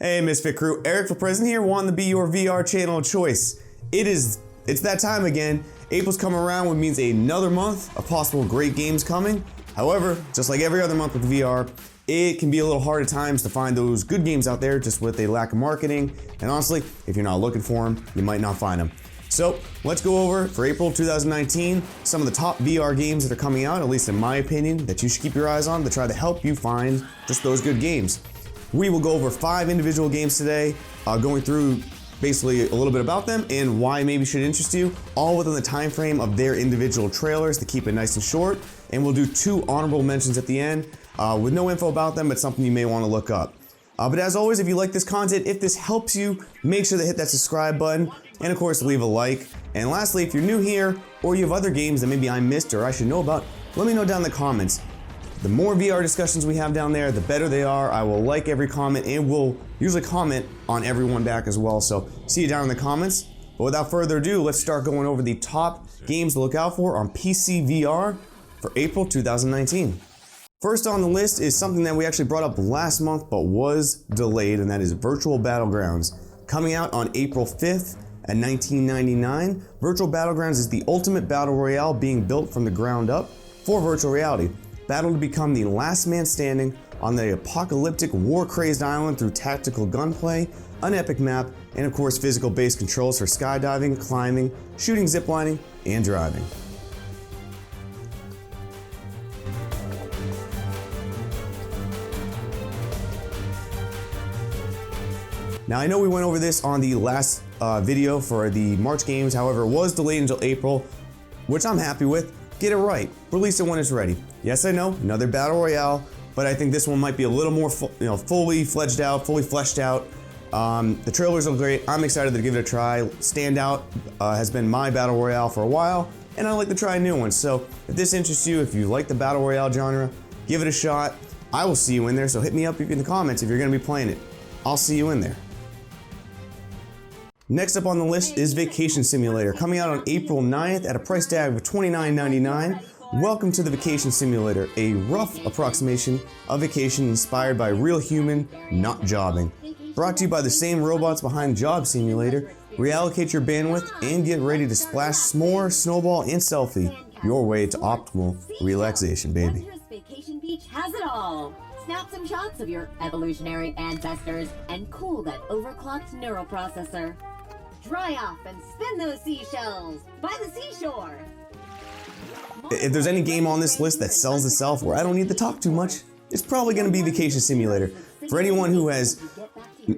Hey Misfit Crew, Eric for President here, wanting to be your VR channel of choice. It's that time again. April's coming around, which means another month of possible great games coming. However, just like every other month with VR, it can be a little hard at times to find those good games out there just with a lack of marketing. And honestly, if you're not looking for them, you might not find them. So let's go over, for April 2019, some of the top VR games that are coming out, at least in my opinion, that you should keep your eyes on to try to help you find just those good games. We will go over 5 individual games today, going through basically a little bit about them and why maybe should interest you, all within the time frame of their individual trailers to keep it nice and short. And we'll do 2 honorable mentions at the end with no info about them, but something you may want to look up. But as always, if you like this content, if this helps you, make sure to hit that subscribe button and of course leave a like. And lastly, if you're new here or you have other games that maybe I missed or I should know about, let me know down in the comments. The more VR discussions we have down there, the better they are. I will like every comment and will usually comment on everyone back as well. So see you down in the comments. But without further ado, let's start going over the top games to look out for on PCVR for April 2019. First on the list is something that we actually brought up last month but was delayed, and that is Virtual Battlegrounds. Coming out on April 5th at $19.99, Virtual Battlegrounds is the ultimate battle royale being built from the ground up for virtual reality. Battle to become the last man standing on the apocalyptic war-crazed island through tactical gunplay, an epic map, and of course physical-based controls for skydiving, climbing, shooting, ziplining, and driving. Now I know we went over this on the last video for the March games, however it was delayed until April, which I'm happy with. Get it right, release it when it's ready. Yes, I know, another battle royale, but I think this one might be a little more fully fleshed out. The trailers are great. I'm excited to give it a try. Standout has been my battle royale for a while, and I like to try new ones. So if this interests you, if you like the battle royale genre, give it a shot. I will see you in there, so hit me up in the comments if you're gonna be playing it. I'll see you in there. Next up on the list is Vacation Simulator, coming out on April 9th at a price tag of $29.99. Welcome to the Vacation Simulator, a rough approximation of vacation inspired by real human, not jobbing. Brought to you by the same robots behind Job Simulator, reallocate your bandwidth and get ready to splash s'more, snowball, and selfie. Your way to optimal relaxation, baby. Vacation Beach has it all. Snap some shots of your evolutionary ancestors and cool that overclocked neural processor. Dry off and spin those seashells by the seashore. If there's any game on this list that sells itself where I don't need to talk too much, it's probably going to be Vacation Simulator. For anyone who has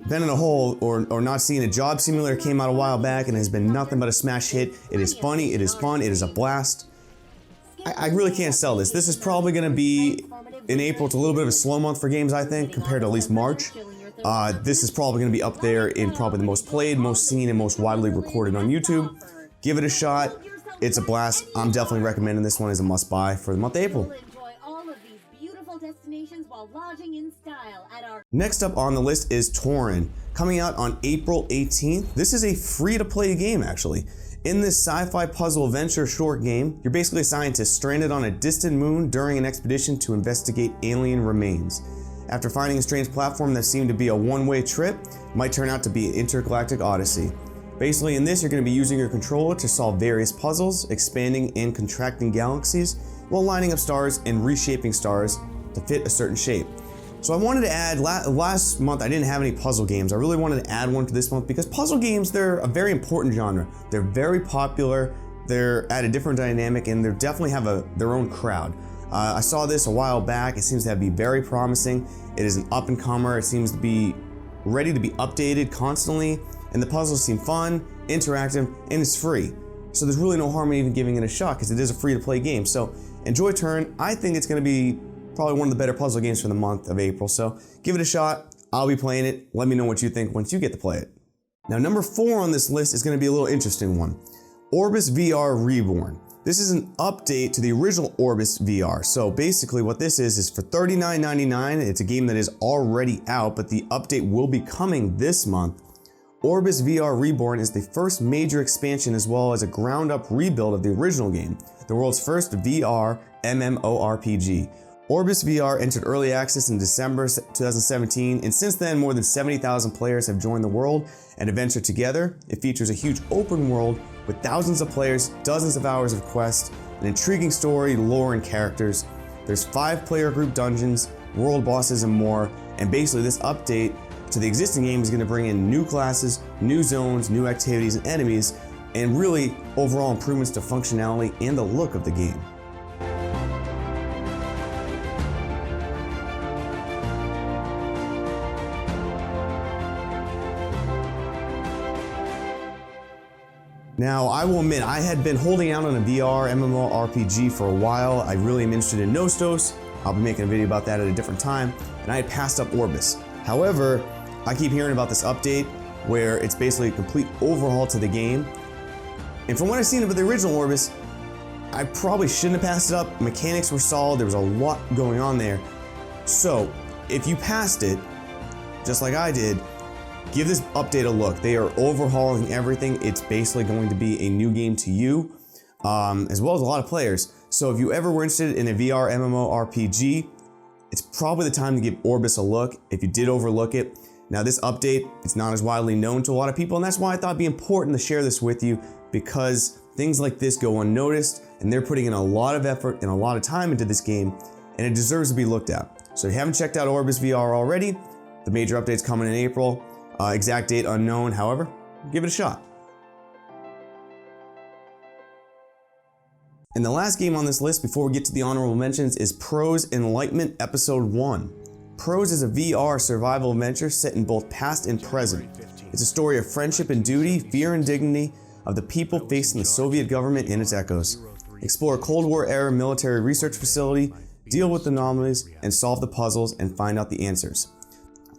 been in a hole or not seen a Job Simulator, came out a while back and has been nothing but a smash hit. It is funny, it is fun, it is a blast. I really can't sell this. This is probably going to be, in April, it's a little bit of a slow month for games, I think, compared to at least March. This is probably going to be up there in probably the most played, most seen, and most widely recorded on YouTube. Give it a shot. It's a blast. I'm definitely recommending this one as a must-buy for the month of April. Next up on the list is Toran, coming out on April 18th. This is a free-to-play game, actually. In this sci-fi puzzle adventure short game, you're basically a scientist stranded on a distant moon during an expedition to investigate alien remains. After finding a strange platform that seemed to be a one-way trip, it might turn out to be an intergalactic odyssey. Basically in this, you're going to be using your controller to solve various puzzles, expanding and contracting galaxies, while lining up stars and reshaping stars to fit a certain shape. So I wanted to add, last month I didn't have any puzzle games. I really wanted to add one to this month because puzzle games, they're a very important genre. They're very popular, they're at a different dynamic, and they definitely have their own crowd. I saw this a while back. It seems to be very promising. It is an up-and-comer. It seems to be ready to be updated constantly, and the puzzles seem fun, interactive, and it's free. So there's really no harm in even giving it a shot because it is a free-to-play game. So enjoy Turn. I think it's going to be probably one of the better puzzle games for the month of April. So give it a shot. I'll be playing it. Let me know what you think once you get to play it. Now, number 4 on this list is going to be a little interesting one. Orbus VR Reborn. This is an update to the original Orbus VR. So basically what this is for $39.99. It's a game that is already out, but the update will be coming this month. Orbus VR Reborn is the first major expansion as well as a ground-up rebuild of the original game, the world's first VR MMORPG. Orbus VR entered early access in December 2017, and since then more than 70,000 players have joined the world and adventured together. It features a huge open world with thousands of players, dozens of hours of quests, an intriguing story, lore, and characters. There's 5-player group dungeons, world bosses, and more, and basically this update to the existing game is going to bring in new classes, new zones, new activities and enemies, and really overall improvements to functionality and the look of the game. Now, I will admit, I had been holding out on a VR MMORPG for a while. I really am interested in Nostos. I'll be making a video about that at a different time, and I had passed up Orbus. However, I keep hearing about this update where it's basically a complete overhaul to the game. And from what I've seen of the original Orbus, I probably shouldn't have passed it up. Mechanics were solid, there was a lot going on there. So, if you passed it, just like I did, give this update a look. They are overhauling everything. It's basically going to be a new game to you, as well as a lot of players. So if you ever were interested in a VR MMORPG, it's probably the time to give Orbus a look if you did overlook it. Now this update, it's not as widely known to a lot of people, and that's why I thought it'd be important to share this with you, because things like this go unnoticed, and they're putting in a lot of effort and a lot of time into this game, and it deserves to be looked at. So if you haven't checked out Orbus VR already, the major update's coming in April. Exact date unknown, however, give it a shot. And the last game on this list before we get to the honorable mentions is Proze Enlightenment Episode 1. Proze is a VR survival adventure set in both past and present. It's a story of friendship and duty, fear and dignity of the people facing the Soviet government and its echoes. Explore a Cold War era military research facility, deal with anomalies, and solve the puzzles and find out the answers.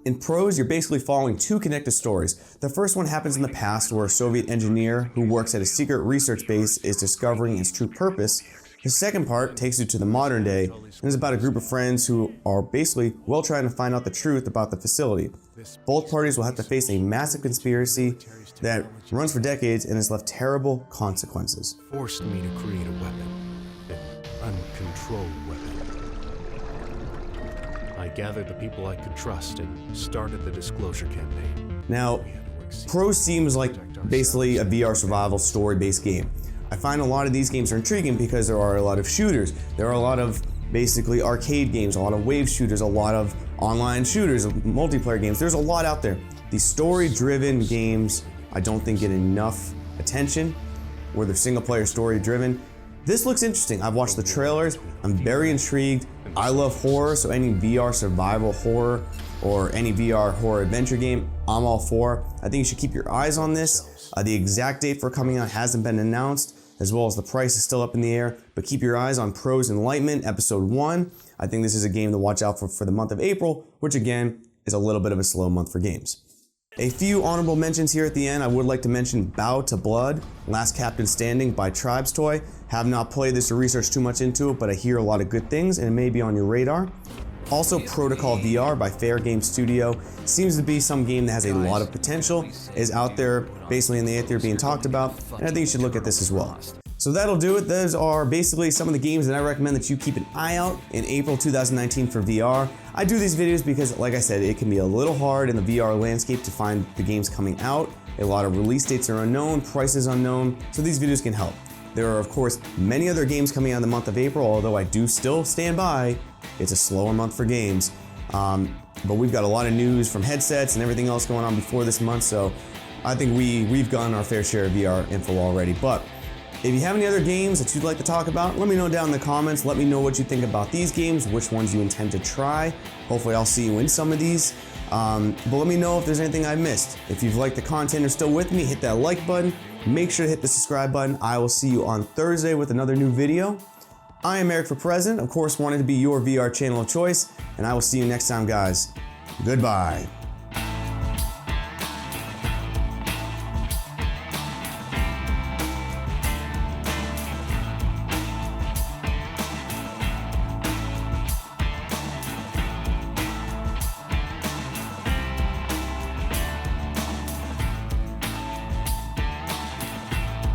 In Proze, you're basically following 2 connected stories. The first one happens in the past where a Soviet engineer who works at a secret research base is discovering its true purpose. The second part takes you to the modern day and is about a group of friends who are basically trying to find out the truth about the facility. Both parties will have to face a massive conspiracy that runs for decades and has left terrible consequences. Forced me to create a weapon, an uncontrolled weapon. I gathered the people I could trust and started the disclosure campaign. Now, Proze seems like basically a VR survival story-based game. I find a lot of these games are intriguing because there are a lot of shooters. There are a lot of basically arcade games, a lot of wave shooters, a lot of online shooters, multiplayer games. There's a lot out there. These story-driven games, I don't think get enough attention, where they're single-player story-driven. This looks interesting. I've watched the trailers. I'm very intrigued. I love horror, so any VR survival horror or any VR horror adventure game, I'm all for. I think you should keep your eyes on this. The exact date for coming out hasn't been announced, as well as the price is still up in the air, but keep your eyes on Proze Enlightenment Episode 1. I think this is a game to watch out for the month of April, which again is a little bit of a slow month for games. A few honorable mentions here at the end. I would like to mention Bow to Blood, Last Captain Standing by Tribes Toy. Have not played this or researched too much into it, but I hear a lot of good things and it may be on your radar. Also, Protocol VR by Fair Game Studio. Seems to be some game that has a lot of potential, is out there basically in the aether being talked about, and I think you should look at this as well. So that'll do it. Those are basically some of the games that I recommend that you keep an eye out in April 2019 for VR. I do these videos because, like I said, it can be a little hard in the VR landscape to find the games coming out. A lot of release dates are unknown, prices unknown, so these videos can help. There are, of course, many other games coming out in the month of April, although I do still stand by. It's a slower month for games. But we've got a lot of news from headsets and everything else going on before this month, so I think we've gotten our fair share of VR info already. But if you have any other games that you'd like to talk about, let me know down in the comments. Let me know what you think about these games, which ones you intend to try. Hopefully I'll see you in some of these. But let me know if there's anything I missed. If you've liked the content or still with me, hit that like button. Make sure to hit the subscribe button. I will see you on Thursday with another new video. I am Eric for President, of course, wanted to be your VR channel of choice, and I will see you next time, guys. Goodbye.